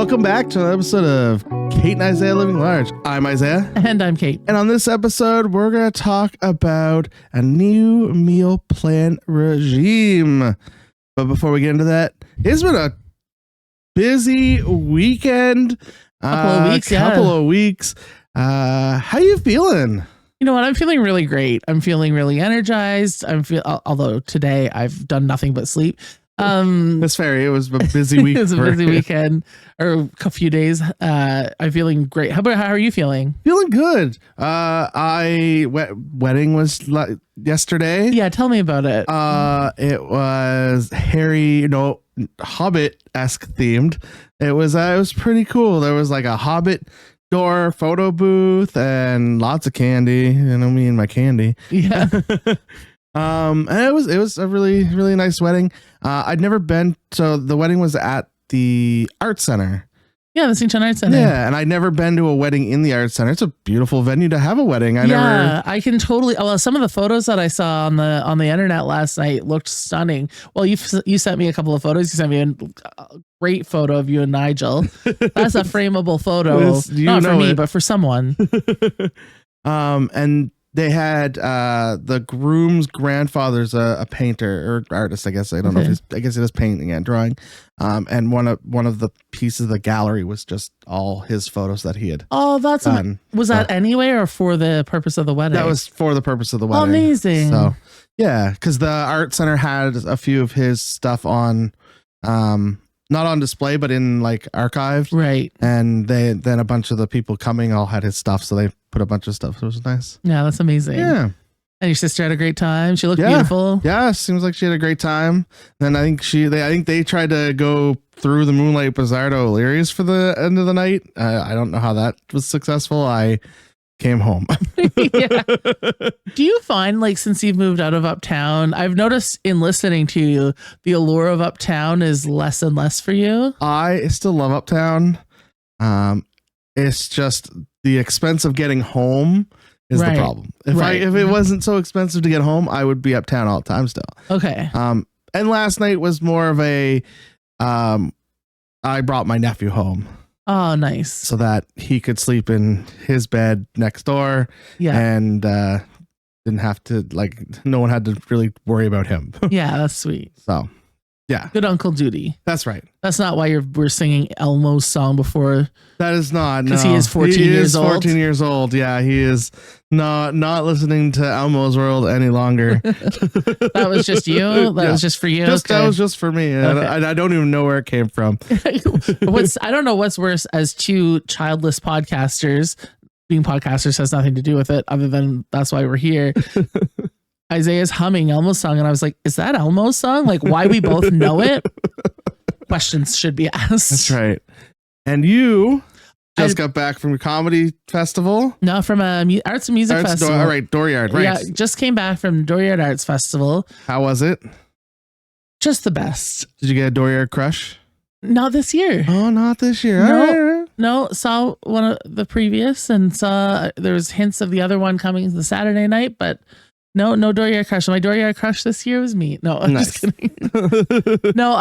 Welcome back to another episode of Kate and Isaiah Living Large. I'm Isaiah. And I'm Kate. And on this episode, we're going to talk about a new meal plan regime. But before we get into that, it's been a busy weekend. Couple of weeks. How you feeling? You know what? I'm feeling really great. I'm feeling really energized. Although today I've done nothing but sleep. That's fair. It was a busy week. It was a busy weekend or a few days. I'm feeling great. How are you feeling? Feeling good. Wedding was yesterday. Yeah, tell me about it. It was Hobbit-esque themed. It was pretty cool. There was like a Hobbit door photo booth and lots of candy. You know me and my candy. Yeah. And it was a really, really nice wedding. I'd never been, so the wedding was at the art center. Yeah, the St. John Art Center. Yeah, and I'd never been to a wedding in the art center. It's a beautiful venue to have a wedding. I can totally. Well, some of the photos that I saw on the internet last night looked stunning. Well, you sent me a couple of photos. You sent me a great photo of you and Nigel. That's a frameable photo, not for me, but for someone. And they had the groom's grandfather's a painter or artist, I guess. I don't know if I guess he does painting and drawing. And one of the pieces of the gallery was just all his photos that he had. Oh, that's done. Was that anyway or for the purpose of the wedding? That was for the purpose of the wedding. Amazing. So yeah, because the art center had a few of his stuff on not on display, but in like archived. Right. And then a bunch of the people coming all had his stuff. So they put a bunch of stuff. So it was nice. Yeah, that's amazing. Yeah. And your sister had a great time. She looked beautiful. Yeah, seems like she had a great time. Then I think they tried to go through the Moonlight Bazaar to O'Leary's for the end of the night. I don't know how that was successful. I came home. Yeah. Do you find, like, since you've moved out of Uptown, I've noticed in listening to you, the allure of Uptown is less and less for you? I still love Uptown. It's just the expense of getting home is the problem. If it wasn't so expensive to get home, I would be Uptown all the time still. Okay. And last night was more of a I brought my nephew home. Oh, nice. So that he could sleep in his bed next door. Yeah. And didn't have to, no one had to really worry about him. Yeah, that's sweet. So, yeah. Good Uncle Judy. That's right. That's not why we're singing Elmo's song before. That is not. Because he is 14 years old. 14 years old. Yeah, he is not listening to Elmo's World any longer. That was just you? That was just for you? That was just for me. Okay. I don't even know where it came from. I don't know what's worse as two childless podcasters. Being podcasters has nothing to do with it other than that's why we're here. Isaiah's humming Elmo's song and I was like, is that Elmo's song? Like, why we both know it? Questions should be asked. That's right. And you just got back from a comedy festival? No, from a arts and music festival. All right, Dooryard. Right. Yeah, just came back from Dooryard Arts Festival. How was it? Just the best. Did you get a Dooryard crush? Not this year. Oh, not this year. No, saw one of the previous and saw there was hints of the other one coming the Saturday night, but no Dooryard crush. My Dooryard crush this year was me. No, I'm just kidding. No,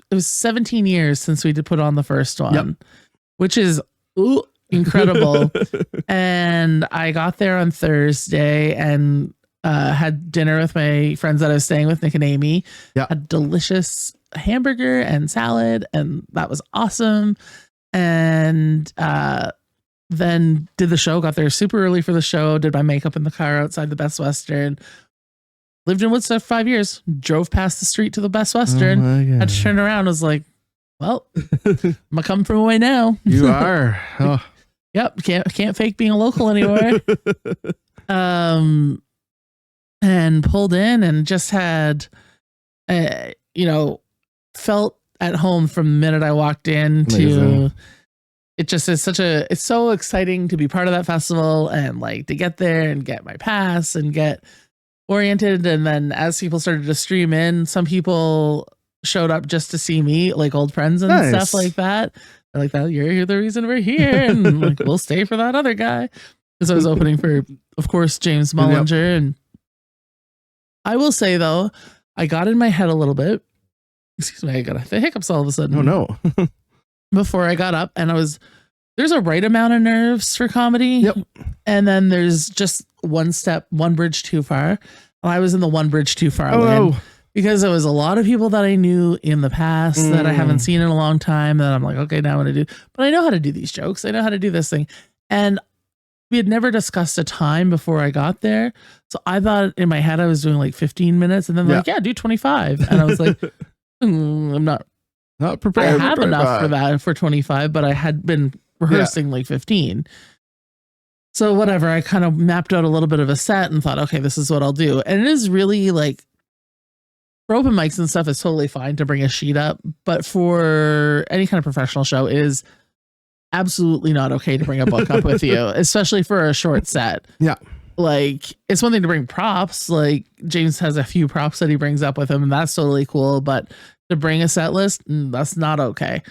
it was 17 years since we did put on the first one, which is incredible. And I got there on Thursday and had dinner with my friends that I was staying with, Nick and Amy. Yeah. A delicious hamburger and salad, and that was awesome. And then did the show, got there super early for the show, did my makeup in the car outside the Best Western. Lived in Woodstock 5 years, drove past the street to the Best Western, had to turn around, was like, well, I'm gonna come from away now. You are. Oh. Yep, can't fake being a local anymore. And pulled in and just had felt at home from the minute I walked in. To it just is it's so exciting to be part of that festival and like to get there and get my pass and get oriented. And then as people started to stream in, some people showed up just to see me, like old friends and stuff like that. They're like, that you're the reason we're here, and like we'll stay for that other guy, because I was opening for, of course, James Mullinger. And I will say though, I got in my head a little bit excuse me, I got the hiccups all of a sudden. Oh no. Before I got up, and there's a right amount of nerves for comedy. Yep. And then there's just one bridge too far. And I was in the one bridge too far lane because there was a lot of people that I knew in the past that I haven't seen in a long time. That I'm like, okay, now I'm going to do, but I know how to do these jokes. I know how to do this thing. And we had never discussed a time before I got there. So I thought in my head I was doing like 15 minutes, and then like, yeah, do 25. And I was like, I'm not prepared. I have enough for that for 25, but I had been rehearsing like 15. So whatever, I kind of mapped out a little bit of a set and thought, okay, this is what I'll do. And it is really like, for open mics and stuff, it's totally fine to bring a sheet up, but for any kind of professional show, it is absolutely not okay to bring a book up with you, especially for a short set. Yeah. Like, it's one thing to bring props. Like, James has a few props that he brings up with him, and that's totally cool. But to bring a set list, that's not okay.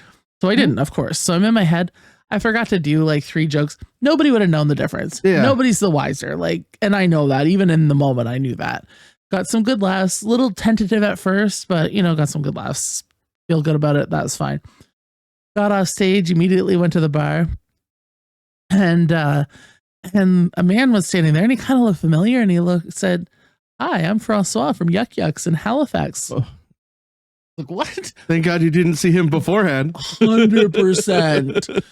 So I didn't, of course. So I'm in my head. I forgot to do like 3 jokes. Nobody would have known the difference. Yeah. Nobody's the wiser. Like, and I know that even in the moment, I knew that. Got some good laughs, little tentative at first, but got some good laughs. Feel good about it. That's fine. Got off stage, immediately went to the bar, and a man was standing there, and he kind of looked familiar, and he said, "Hi, I'm Francois from Yuck Yucks in Halifax." Oh. Like, what? Thank God you didn't see him beforehand. 100%.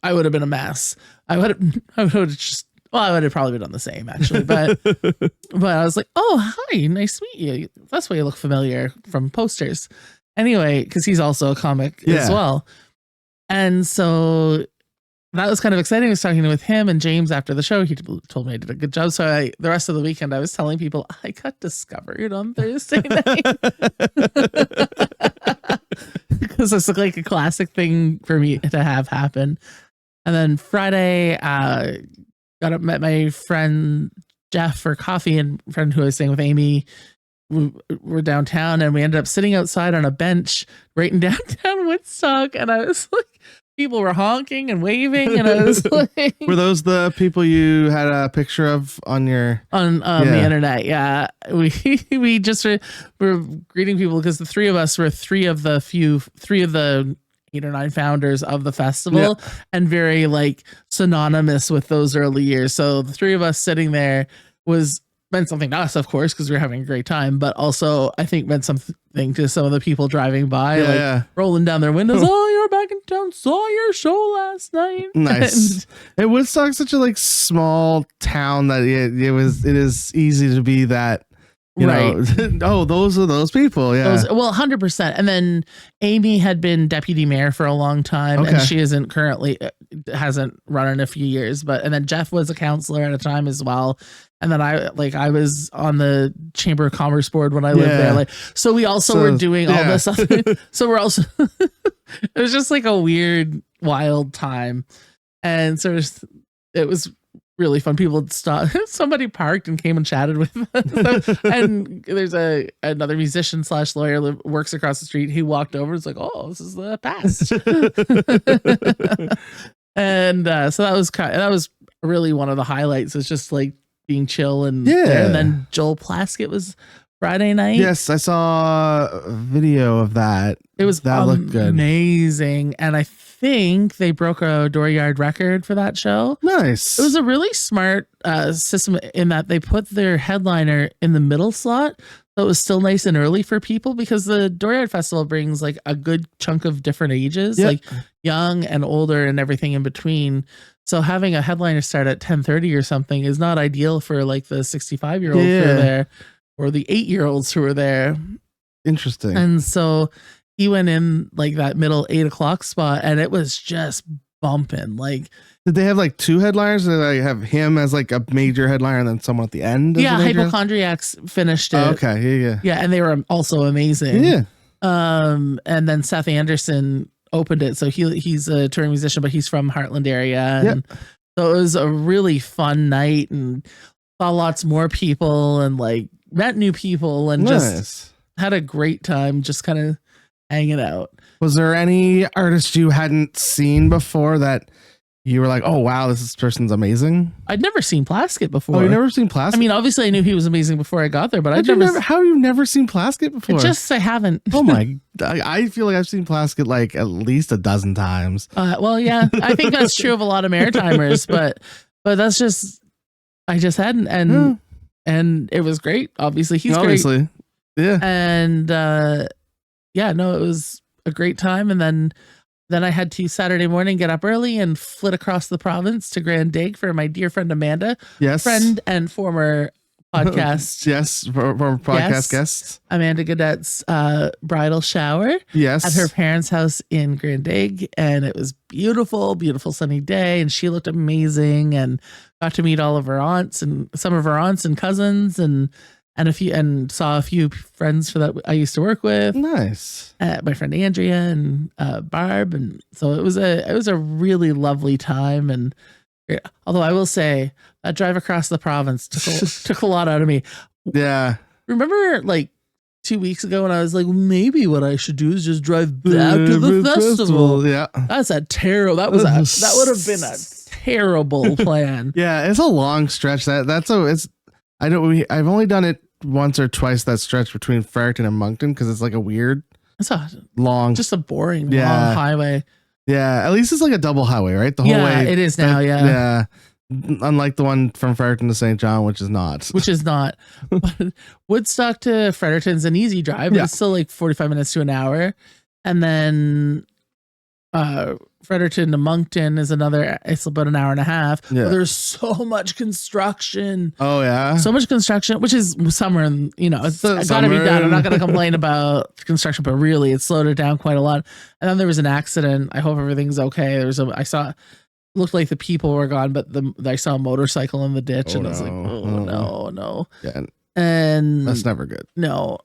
I would have been a mess. I would have probably been done the same actually, but I was like, oh, hi, nice to meet you. That's why you look familiar from posters. Anyway, because he's also a comic as well. And so that was kind of exciting. I was talking with him and James after the show. He told me I did a good job. So the rest of the weekend, I was telling people I got discovered on Thursday night. Because it's like a classic thing for me to have happen. And then Friday, met my friend Jeff for coffee, and friend who I was staying with, Amy. We're downtown, and we ended up sitting outside on a bench right in downtown Woodstock. And I was like, people were honking and waving, and I was like, were those the people you had a picture of on the internet? Yeah, we just were greeting people because the 3 of us were 3 of the 8 or 9 founders of the festival, and very like synonymous with those early years. So the 3 of us sitting there meant something to us, of course, because we were having a great time, but also I think meant something to some of the people driving by, rolling down their windows. Oh, you're back in town, saw your show last night. Nice. And Woodstock's such a like small town that it is easy to be that. You know, oh, those are those people. Yeah. 100%. And then Amy had been deputy mayor for a long time, and she hasn't run in a few years. And then Jeff was a counselor at a time as well. And then I was on the Chamber of Commerce board when I lived there. Like, so we also were doing all this other. So we're also. It was just like a weird, wild time, and so it was really fun. People would stop. Somebody parked and came and chatted with us. And there's another musician / lawyer works across the street. He walked over and was like, oh, this is the past. And so that was really one of the highlights. It's just like being chill and there. And then Joel Plaskett was Friday night. Yes, I saw a video of that. That looked good. Amazing. And I think they broke a dooryard record for that show. Nice. It was a really smart system in that they put their headliner in the middle slot, so it was still nice and early for people, because the Dooryard Festival brings like a good chunk of different ages, like young and older and everything in between. So having a headliner start at 10:30 or something is not ideal for like the 65-year-olds who are there, or the 8-year-olds who are there. Interesting. And so he went in like that middle 8 o'clock spot, and it was just bumping. Like, did they have like 2 headliners? Or did they have him as like a major headliner and then someone at the end? Yeah, Hypochondriacs finished it. Oh, okay, yeah, and they were also amazing. Yeah. And then Seth Anderson opened it. So he's a touring musician, but he's from Heartland area, and so it was a really fun night, and saw lots more people, and like met new people, and just had a great time, just kind of hanging out. Was there any artist you hadn't seen before that you were like, oh wow, this person's amazing? I'd never seen Plaskett before. Oh, you never seen Plaskett? I mean, obviously I knew he was amazing before I got there, but I'd never. How have you never seen Plaskett before? I haven't. Oh my! I feel like I've seen Plaskett like at least a dozen times. Well, yeah, I think that's true of a lot of Maritimers, but that's just I just hadn't, and it was great. Obviously, he's great. Yeah, and yeah, no, it was a great time, and then I had to Saturday morning get up early and flit across the province to Grand Dig for my dear friend Amanda. Yes. Friend and former podcast. Yes. Former podcast guest. Amanda Gadet's bridal shower. Yes. At her parents' house in Grand Dig. And it was beautiful, beautiful sunny day. And she looked amazing and got to meet all of her aunts and some of her aunts and cousins and saw a few friends that I used to work with. Nice. My friend Andrea and Barb, and so it was a really lovely time. And although I will say that drive across the province took a lot out of me. Yeah. Remember, like 2 weeks ago, when I was like, maybe what I should do is just drive back to the festival. Yeah, that's a terrible. That would have been a terrible plan. Yeah, it's a long stretch. I've only done it once or twice, that stretch between Fredericton and Moncton, because it's like a weird, it's a long, just a boring long highway. Yeah, at least it's like a double highway, right? The whole way it is now. Yeah, unlike the one from Fredericton to St. John, which is not. But Woodstock to Fredericton's an easy drive, but it's still like 45 minutes to an hour, and then Fredericton to Moncton is it's about an hour and a half. Yeah. But there's so much construction. Oh yeah. So much construction, which is summer, and it's got to be done. I'm not going to complain about construction, but really it slowed it down quite a lot. And then there was an accident. I hope everything's okay. Looked like the people were gone, but I saw a motorcycle in the ditch, and I was like, no. Yeah. And that's never good. No.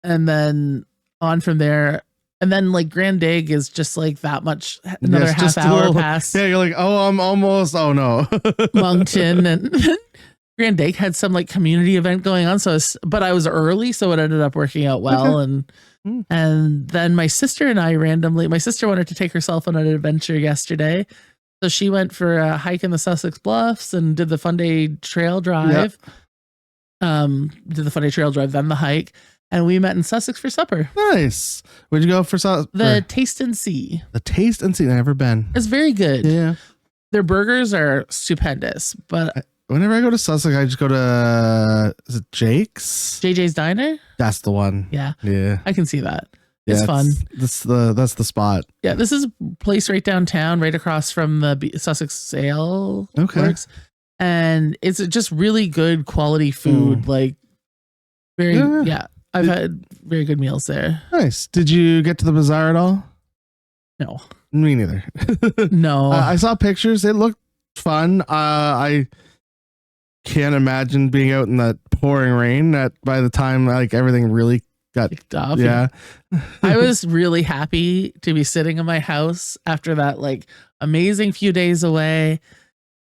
And then on from there. And then like Grand Dig is just like that much, another half hour past. Yeah, you're like, oh, I'm almost, oh no. Moncton, and Grand Dig had some like community event going on. But I was early, so it ended up working out well. Okay. And then my sister and I my sister wanted to take herself on an adventure yesterday. So she went for a hike in the Sussex Bluffs and did the Fun Day Trail Drive. Then the hike. And we met in Sussex for supper. Nice. Where'd you go for supper? The Taste and See. The Taste and See. I've never been. It's very good. Yeah. Their burgers are stupendous. But whenever I go to Sussex, I just go to, is it Jake's? JJ's Diner? That's the one. Yeah. Yeah. I can see that. It's fun. That's the spot. Yeah. This is a place right downtown, right across from the Sussex Sale Works. And it's just really good quality food. Like very, I've had very good meals there. Nice. Did you get to the bazaar at all? No. Me neither. No. I saw pictures. It looked fun. I can't imagine being out in that pouring rain by the time like everything really got kicked off. Yeah. I was really happy to be sitting in my house after that like amazing few days away,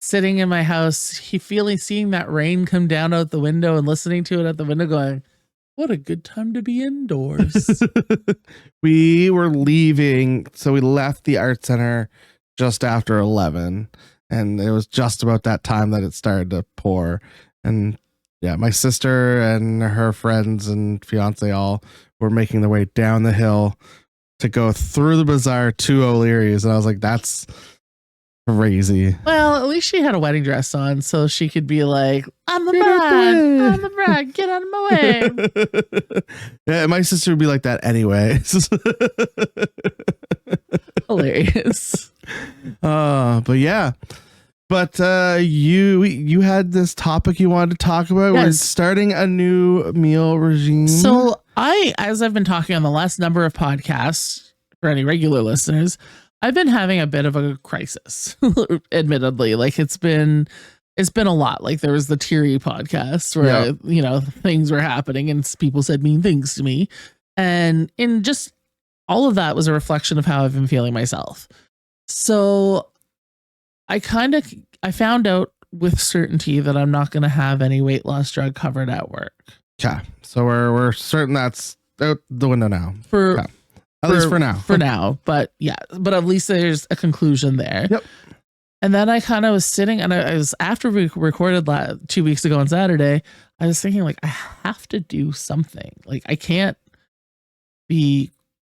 sitting in my house, seeing that rain come down out the window and listening to it at the window going, what a good time to be indoors. We were leaving, so we left the art center just after 11, and it was just about that time that it started to pour. And yeah, my sister and her friends and fiance all were making their way down the hill to go through the bazaar to O'Leary's, and I was like, that's crazy. Well, at least she had a wedding dress on, so she could be like, I'm the bride, get out of my way. Yeah, my sister would be like that anyway. Hilarious. But yeah. But you had this topic you wanted to talk about. Yes. We're starting a new meal regime. So as I've been talking on the last number of podcasts, for any regular listeners, I've been having a bit of a crisis, admittedly. Like it's been a lot. Like there was the Teary podcast where, things were happening and people said mean things to me. And in just all of that was a reflection of how I've been feeling myself. So I found out with certainty that I'm not going to have any weight loss drug covered at work. Yeah. So we're certain that's out the window now. At least for now. For now. But yeah, but at least there's a conclusion there. Yep. And then I kind of was sitting, and I was, after we recorded 2 weeks ago on Saturday, I was thinking, like, I have to do something. Like, I can't be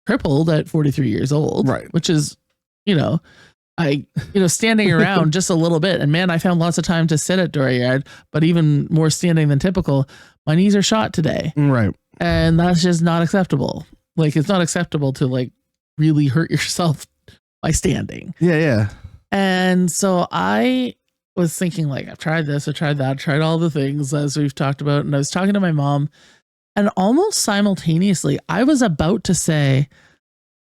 crippled at 43 years old, Right. which is, standing around just a little bit. And man, I found lots of time to sit at dooryard, but even more standing than typical. My knees are shot today. Right. And that's just not acceptable. Like, it's not acceptable to like really hurt yourself by standing. Yeah. And so I was thinking, like, I've tried this, I tried that, tried all the things as we've talked about. And I was talking to my mom, and almost simultaneously, I was about to say,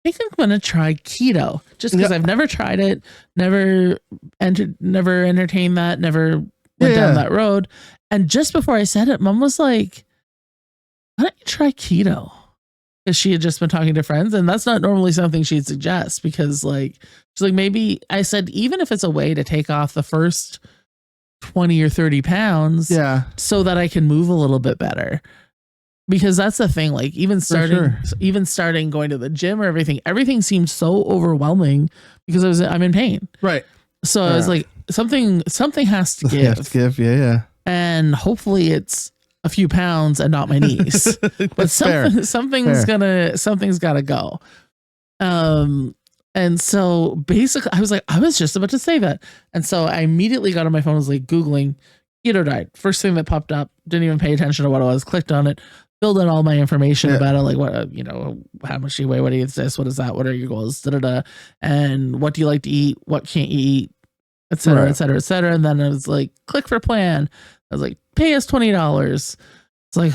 I think I'm going to try keto, just because I've never tried it, never entertained that, never went down that road. And just before I said it, Mom was like, why don't you try keto? Because she had just been talking to friends, and that's not normally something she'd suggest, because like, she's like, maybe, I said, even if it's a way to take off the first 20 or 30 pounds so that I can move a little bit better. Because that's the thing, like, even starting going to the gym or everything seemed so overwhelming because I'm in pain. Right. So I was like, something has to give. Yeah. And hopefully it's a few pounds and not my knees. But something's gotta go. And so basically I was just about to say that. And so I immediately got on my phone, was like Googling keto diet. First thing that popped up, didn't even pay attention to what it was, clicked on it, filled in all my information about it, like what, how much do you weigh, what is this, what is that, what are your goals, and what do you like to eat, what can't you eat, et cetera, et cetera, et cetera. And then I was like, click for plan. I was like, pay us $20. It's like,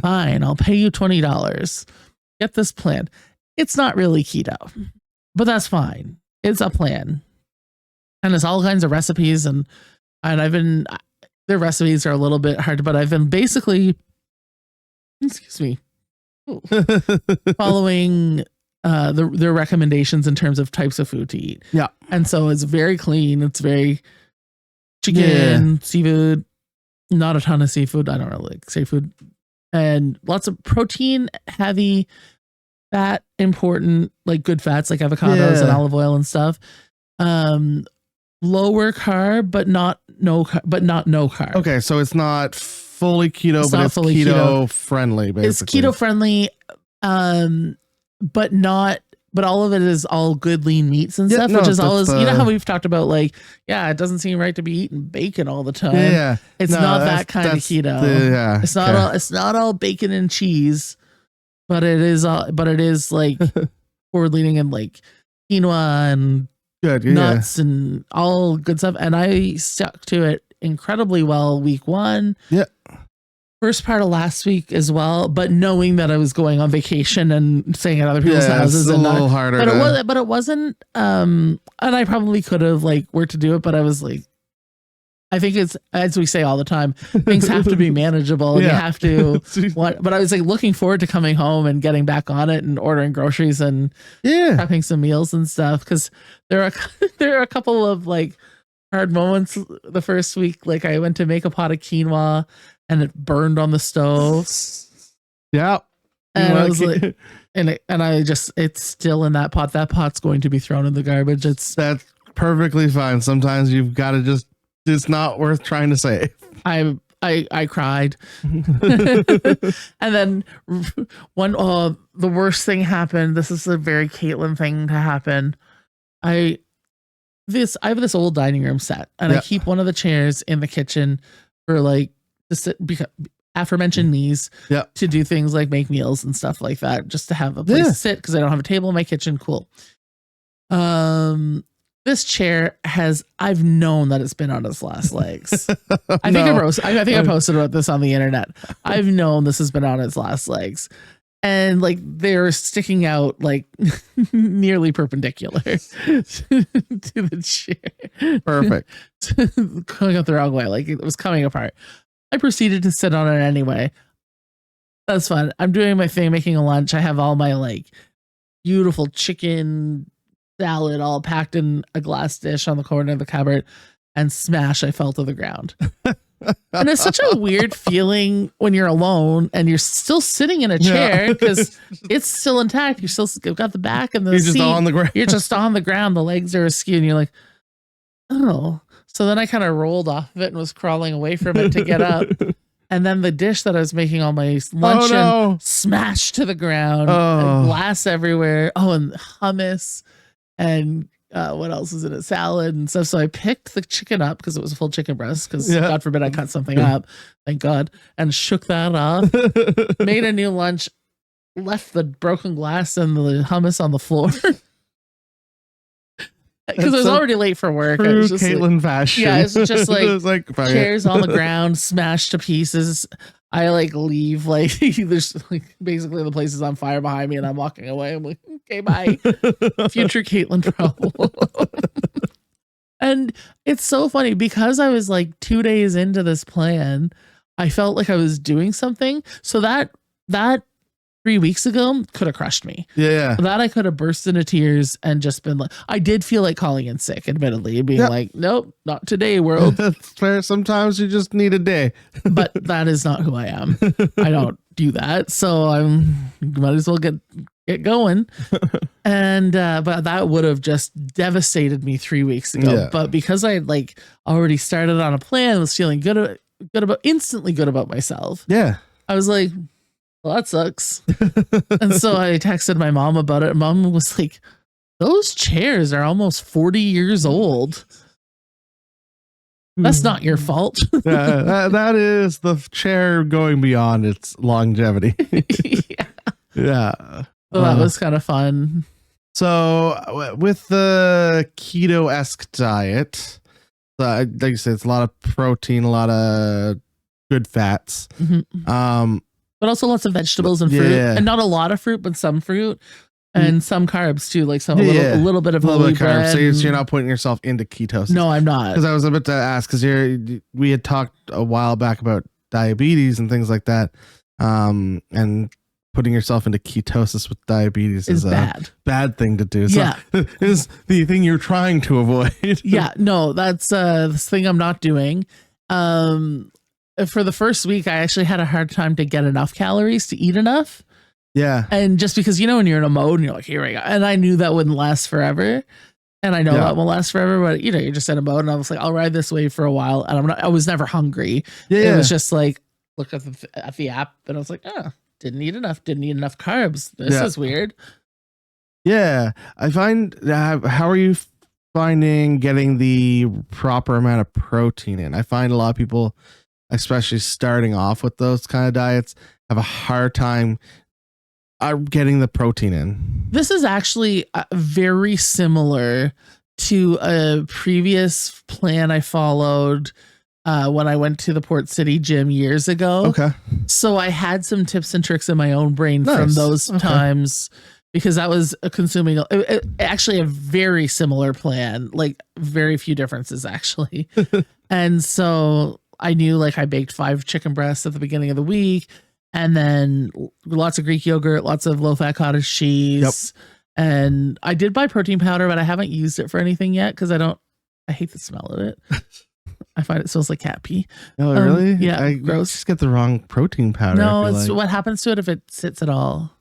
fine, I'll pay you $20. Get this plan. It's not really keto, but that's fine. It's a plan. And it's all kinds of recipes, and their recipes are a little bit hard, but I've been basically, following their recommendations in terms of types of food to eat. Yeah. And so it's very clean. It's very chicken, seafood, not a ton of seafood. I don't really like seafood, and lots of protein heavy, fat important, like good fats like avocados and olive oil and stuff. Lower carb, but not no carb. Okay, so it's not fully keto, it's keto friendly. Basically, it's keto friendly, but all of it is all good lean meats and stuff, which is always, how we've talked about, like, it doesn't seem right to be eating bacon all the time. It's not that kind of keto. It's not all bacon and cheese, but it is like forward leaning and like quinoa and nuts and all good stuff. And I stuck to it incredibly well week 1. Yeah. First part of last week as well, but knowing that I was going on vacation and staying at other people's houses, it's a little harder. But it wasn't. And I probably could have like worked to do it, but I was like, I think it's, as we say all the time, things have to be manageable, and you have to. But I was like looking forward to coming home and getting back on it and ordering groceries and prepping some meals and stuff, because there are a couple of like hard moments the first week. Like I went to make a pot of quinoa, and it burned on the stove. Yeah. And I was like, it's still in that pot. That pot's going to be thrown in the garbage. That's perfectly fine. Sometimes you've got to it's not worth trying to save. I cried. And then the worst thing happened. This is a very Caitlin thing to happen. I have this old dining room set, and I keep one of the chairs in the kitchen for like, to sit, aforementioned knees, to do things like make meals and stuff like that, just to have a place to sit, because I don't have a table in my kitchen. Cool. This chair I've known that it's been on its last legs. I think I posted about this on the internet. I've known this has been on its last legs, and like they're sticking out like nearly perpendicular to the chair. Perfect. Going up the wrong way, like it was coming apart. I proceeded to sit on it anyway. That's fun. I'm doing my thing, making a lunch. I have all my like beautiful chicken salad all packed in a glass dish on the corner of the cupboard, and smash, I fell to the ground. And it's such a weird feeling when you're alone and you're still sitting in a chair, because it's still intact. You've got the back and the seat. Just on the ground. You're just on the ground. The legs are askew, and you're like, oh. So then I kind of rolled off of it and was crawling away from it to get up. And then the dish that I was making all my lunch in smashed to the ground. Glass everywhere. Oh, and hummus and what else is in it? Salad and stuff. So I picked the chicken up because it was a full chicken breast because God forbid I cut something up. Thank God. And shook that off. Made a new lunch. Left the broken glass and the hummus on the floor. Because I was already late for work. True was just Caitlin fashion. Yeah, it's just like, it's like chairs on the ground, smashed to pieces. I like leave, like there's like basically the place is on fire behind me, and I'm walking away. I'm like, okay, bye. Future Caitlin problem. And it's so funny because I was like 2 days into this plan, I felt like I was doing something. So that 3 weeks ago could have crushed me. Yeah. That I could have burst into tears and just been like, I did feel like calling in sick, admittedly, and being like, nope, not today, world. That's fair. Sometimes you just need a day. But that is not who I am. I don't do that. So might as well get going. And but that would have just devastated me 3 weeks ago. Yeah. But because I had like already started on a plan, was feeling instantly good about myself. Yeah. I was like, well, that sucks. And so I texted my mom about it. Mom was like, those chairs are almost 40 years old. That's not your fault. Yeah, that is the chair going beyond its longevity. Yeah. So that was kind of fun. So with the keto-esque diet, like you said, it's a lot of protein, a lot of good fats. Mm-hmm. But also lots of vegetables and fruit, and not a lot of fruit, but some fruit and some carbs too, like a little bit of whole wheat bread. So you're not putting yourself into ketosis. No, I'm not. Because I was about to ask, because we had talked a while back about diabetes and things like that, and putting yourself into ketosis with diabetes is a bad thing to do. So is the thing you're trying to avoid. Yeah, no, that's this thing I'm not doing. For the first week, I actually had a hard time to get enough calories to eat enough. Yeah. And just because, when you're in a mode and you're like, here we go. And I knew that wouldn't last forever. And I know that won't last forever, but you're just in a mode. And I was like, I'll ride this wave for a while. And I was never hungry. Yeah. It was just like, look at the app. And I was like, didn't eat enough carbs. This is weird. Yeah. I find, how are you finding getting the proper amount of protein in? I find a lot of people, especially starting off with those kind of diets, have a hard time getting the protein in. This is actually very similar to a previous plan I followed when I went to the Port City gym years ago. Okay. So I had some tips and tricks in my own brain from those times, because that was consuming actually a very similar plan, like very few differences actually. And so I knew like I baked 5 chicken breasts at the beginning of the week, and then lots of Greek yogurt, lots of low-fat cottage cheese. Yep. And I did buy protein powder, but I haven't used it for anything yet because I hate the smell of it. I find it smells like cat pee. Oh, really? Yeah, gross. Just get the wrong protein powder. No, it's what happens to it if it sits at all.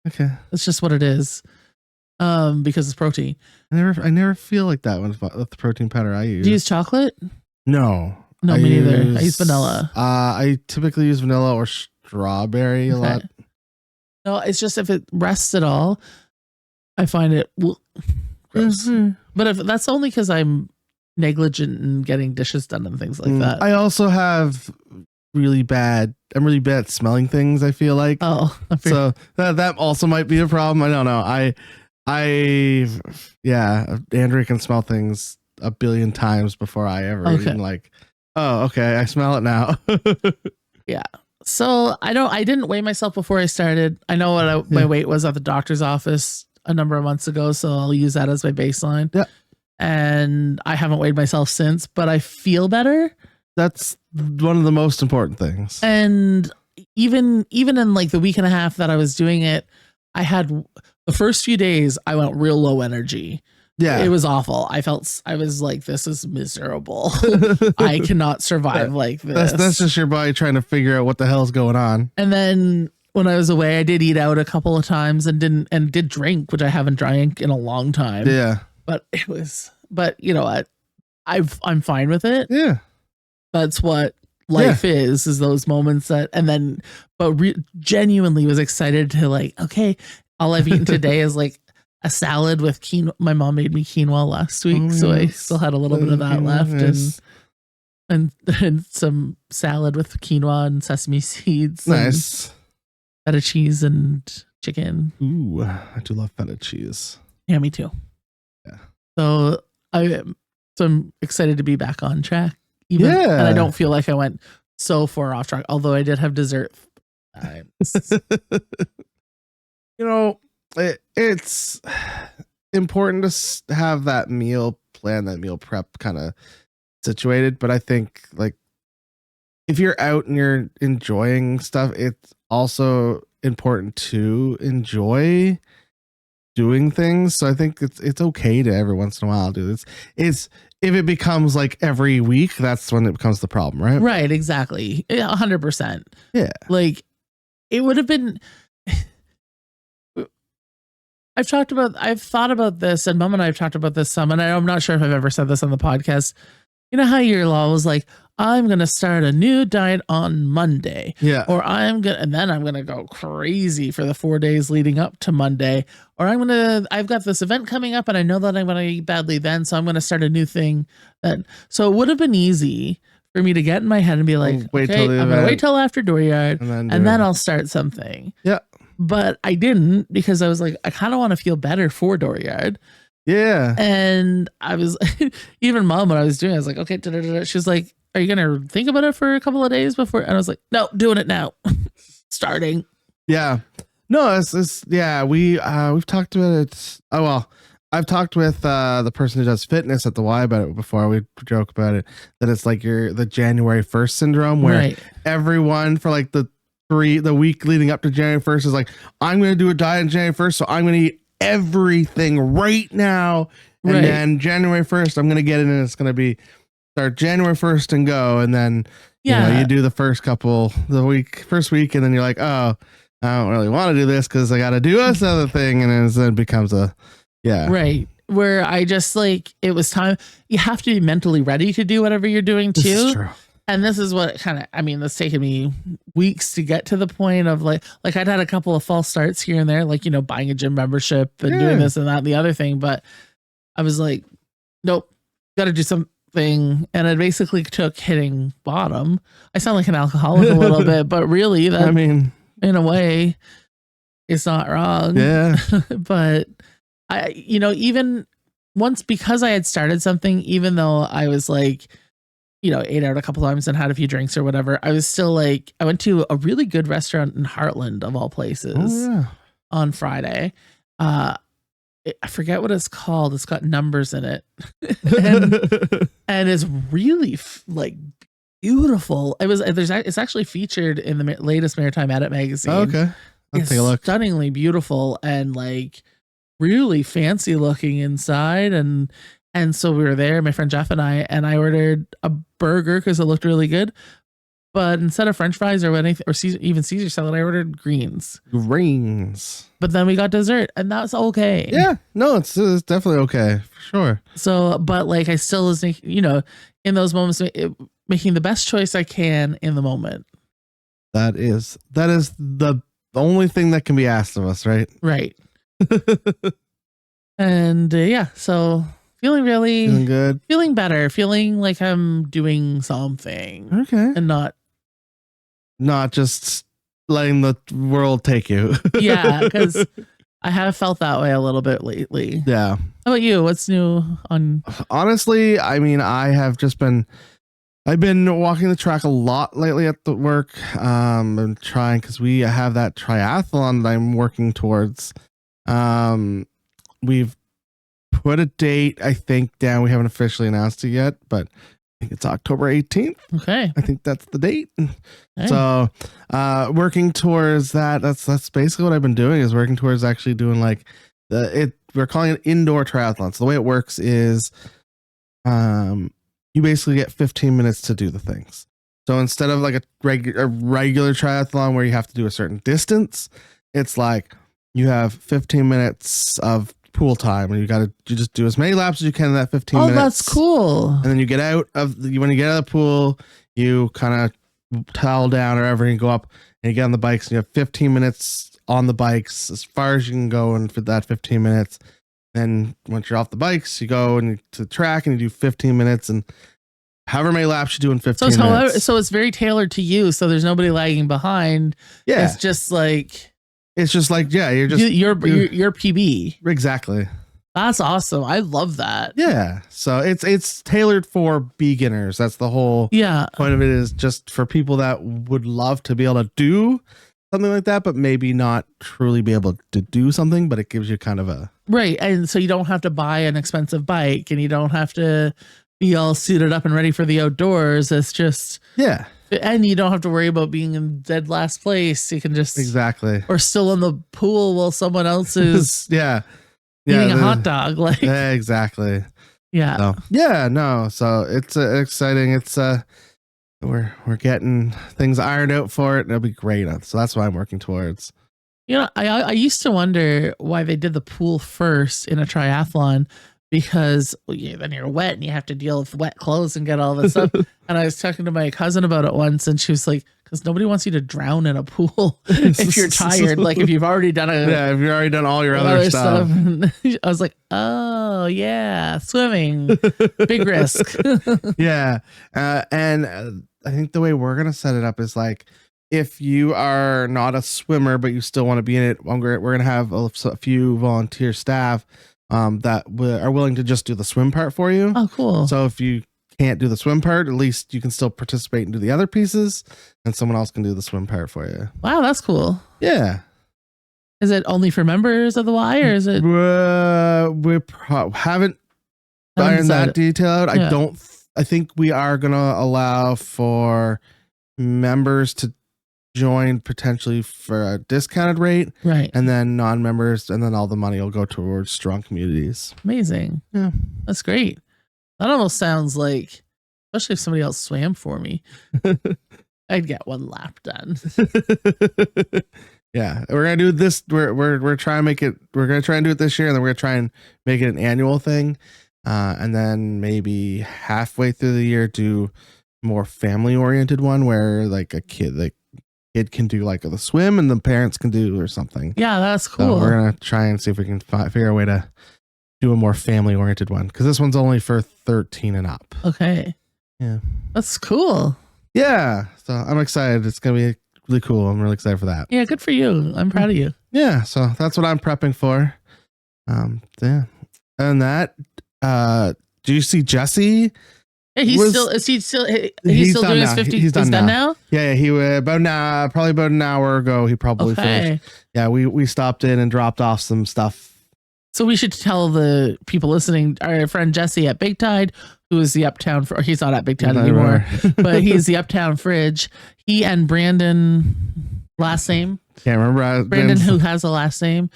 Okay. It's just what it is. Because it's protein. I never feel like that with the protein powder I use. Do you use chocolate? No. No, me neither. I use vanilla. I typically use vanilla or strawberry a lot. No, it's just if it rests at all, I find it gross. Mm-hmm. But if that's only because I'm negligent in getting dishes done and things like that. I also have I'm really bad at smelling things, I feel like. Oh, so that also might be a problem. I don't know. Andrea can smell things a billion times before I ever even like, oh, okay, I smell it now. Yeah. So I didn't weigh myself before I started. I know what my weight was at the doctor's office a number of months ago, so I'll use that as my baseline. Yeah. And I haven't weighed myself since, but I feel better. That's one of the most important things. And even in like the week and a half that I was doing it, I had the first few days I went real low energy. Yeah. It was awful. I was like, this is miserable. I cannot survive like this. That's just your body trying to figure out what the hell's going on. And then when I was away, I did eat out a couple of times and did drink, which I haven't drank in a long time. Yeah. But you know what? I'm fine with it. Yeah. That's what life is those moments genuinely was excited to like, okay, all I've eaten today is like a salad with quinoa. My mom made me quinoa last week, so I still had a little bit of that left, and some salad with quinoa and sesame seeds. Nice. Feta cheese and chicken. Ooh, I do love feta cheese. Yeah, me too. Yeah. So I'm excited to be back on track. And I don't feel like I went so far off track, although I did have dessert. It's important to have that meal plan, that meal prep kind of situated. But I think like if you're out and you're enjoying stuff, it's also important to enjoy doing things. So I think it's okay to every once in a while do this. It's if it becomes like every week, that's when it becomes the problem, right? Right, exactly. 100%. Yeah. Like it would have been I've thought about this, and Mom and I have talked about this some, and I'm not sure if I've ever said this on the podcast. You know how your law was like, I'm going to start a new diet on Monday. Yeah. Or and then I'm going to go crazy for the 4 days leading up to Monday. Or I've got this event coming up and I know that I'm going to eat badly then. So I'm going to start a new thing. So it would have been easy for me to get in my head and be like, I'm going to wait till after Dooryard and then I'll start something. Yeah. But I didn't, because I was like, I kind of want to feel better for Dooryard. Yeah. And I was even Mom, when I was doing it, I was like, okay. She was like, are you going to think about it for a couple of days before? And I was like, no, doing it now. Starting. Yeah. No, we've talked about it. Oh, well, I've talked with the person who does fitness at the Y about it before. We joke about it, that it's like the January 1st syndrome, where everyone for like the week leading up to January 1st is like, I'm going to do a diet on January 1st. So I'm going to eat everything right now. And then January 1st, I'm going to get in and it's going to be start January 1st and go. And then, you do the first week, and then you're like, oh, I don't really want to do this because I got to do this other thing. And then it becomes right. Where I just like, it was time. You have to be mentally ready to do whatever you're doing too. This is true. And this is what that's taken me weeks to get to the point of like I'd had a couple of false starts here and there, like, buying a gym membership and doing this and that and the other thing. But I was like, nope, got to do something. And it basically took hitting bottom. I sound like an alcoholic a little bit, but really that, in a way, it's not wrong. Yeah. But I, even once, because I had started something, even though I was like, ate out a couple times and had a few drinks or whatever, I was still like, I went to a really good restaurant in Heartland of all places on Friday. I forget what it's called. It's got numbers in it, and it's really like beautiful. It's actually featured in the latest Maritime Edit magazine. Oh, okay, it's take a look. Stunningly beautiful and like really fancy looking inside, and so we were there, my friend Jeff and I ordered a burger because it looked really good. But instead of French fries or anything, or even Caesar salad, I ordered greens. But then we got dessert, and that's okay. Yeah, no, it's definitely okay for sure. So, but like, I still was, in those moments, making the best choice I can in the moment. That is the only thing that can be asked of us, right? Right. And so feeling good, feeling better, feeling like I'm doing something. Okay, and not just letting the world take you. Yeah, because I have felt that way a little bit lately. Yeah. How about you? What's new on? Honestly, I've been walking the track a lot lately at the work. I'm trying, because we have that triathlon that I'm working towards. We've put a date, I think, down. We haven't officially announced it yet, but I think it's October 18th. Okay. I think that's the date. Hey. So working towards that. That's basically what I've been doing, is working towards actually doing like we're calling it indoor triathlon. So the way it works is you basically get 15 minutes to do the things. So instead of like a regular triathlon where you have to do a certain distance, it's like you have 15 minutes of pool time, and you just do as many laps as you can in that 15 Oh, minutes. that's cool. And then you get out of when you get out of the pool, you kind of towel down or whatever, and you go up and you get on the bikes, and you have 15 minutes on the bikes as far as you can go, and for that 15 minutes. Then once you're off the bikes, you go to the track and you do 15 minutes, and however many laps you do in 15 minutes. So it's very tailored to you. So there's nobody lagging behind. Yeah. It's just like, yeah, you're PB. Exactly. That's awesome. I love that. Yeah. So it's tailored for beginners. That's the whole point of it, is just for people that would love to be able to do something like that, but maybe not truly be able to do something, but it gives you kind of a right. And so you don't have to buy an expensive bike, and you don't have to be all suited up and ready for the outdoors. It's just and you don't have to worry about being in dead last place. You can just or still in the pool while someone else is eating a hot dog. Like exactly. Yeah. So, so it's exciting. It's we're getting things ironed out for it, and it'll be great. So that's what I'm working towards. You know, I used to wonder why they did the pool first in a triathlon, because then you're wet and you have to deal with wet clothes and get all this stuff. And I was talking to my cousin about it once, and she was like, because nobody wants you to drown in a pool if you're tired. Like if you've already done if you've already done all your other stuff. I was like, oh yeah, swimming, big risk. And I think the way we're gonna set it up is like, if you are not a swimmer but you still want to be in it, we're gonna have a few volunteer staff that are willing to just do the swim part for you. Oh, cool. So if you can't do the swim part, at least you can still participate and do the other pieces, and someone else can do the swim part for you. Wow, that's cool. Yeah. Is it only for members of the Y, or is it? We haven't ironed that detail out. Yeah. I think we are going to allow for members to join potentially for a discounted rate, right? And then non-members, and then all the money will go towards strong communities. Amazing. Yeah, that's great. That almost sounds like, especially if somebody else swam for me, I'd get one lap done. Yeah, we're gonna do this. We're trying to make it. We're gonna try and do it this year, and then we're gonna try and make it an annual thing, and then maybe halfway through the year do more family-oriented one where like a kid can do like the swim and the parents can do or something. Yeah, that's cool. So we're gonna try and see if we can figure a way to do a more family-oriented one, because this one's only for 13 and up. Okay. Yeah, that's cool. Yeah, so I'm excited. It's gonna be really cool. I'm really excited for that. Yeah, good for you. I'm proud of you. Yeah, so that's what I'm prepping for. Yeah, and that. Do you see Jesse? Yeah, he's still doing his 50. He's done now. Yeah, he probably about an hour ago. He probably finished. Yeah, we stopped in and dropped off some stuff. So we should tell the people listening, our friend Jesse at Big Tide, who is the Uptown, he's not at Big Tide anymore, but he's the Uptown Fridge. He and Brandon, last name? Can't remember. Brandon, who has a last name,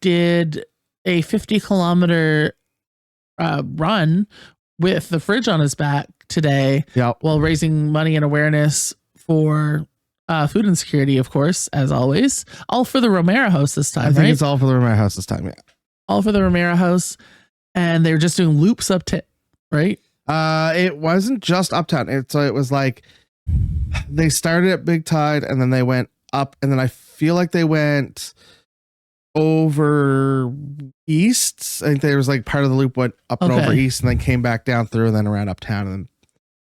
did a 50-kilometer run with the fridge on his back today, while raising money and awareness for food insecurity, of course, as always. All for the Romero House this time, I think it's all for the Romero House this time, yeah. All for the Romero House. And they were just doing loops up to, right? It wasn't just Uptown. It was like they started at Big Tide and then they went up, and then I feel like they went over east. I think there was like part of the loop went up and over east, and then came back down through and then around Uptown, and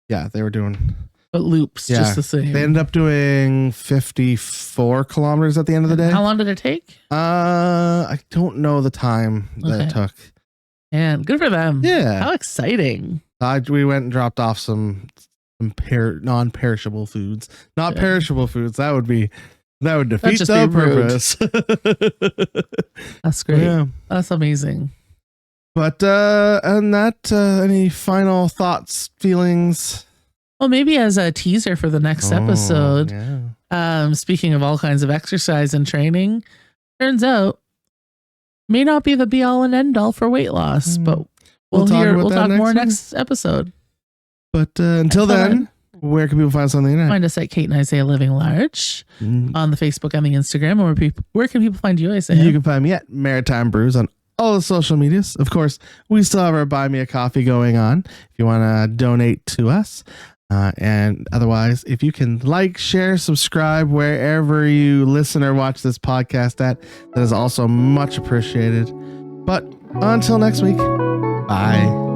then they were doing loops just the same. They ended up doing 54 kilometers at the end of the day. How long did it take? I don't know the time that it took. And good for them. Yeah, how exciting. We went and dropped off some non-perishable foods. Not perishable foods. That would defeat the purpose. That's great. Yeah. That's amazing. But and that any final thoughts, feelings? Well, maybe as a teaser for the next episode. Yeah. Speaking of all kinds of exercise and training, turns out may not be the be all and end all for weight loss, but we'll talk more next episode. But until then, where can people find us on the internet? Find us at Kate and Isaiah Living Large on the Facebook and the Instagram. Or where can people find you, Isaiah? You can find me at Maritime Brews on all the social medias. Of course, we still have our Buy Me a Coffee going on if you want to donate to us. And otherwise, if you can like, share, subscribe wherever you listen or watch this podcast at, that is also much appreciated. But until next week, bye.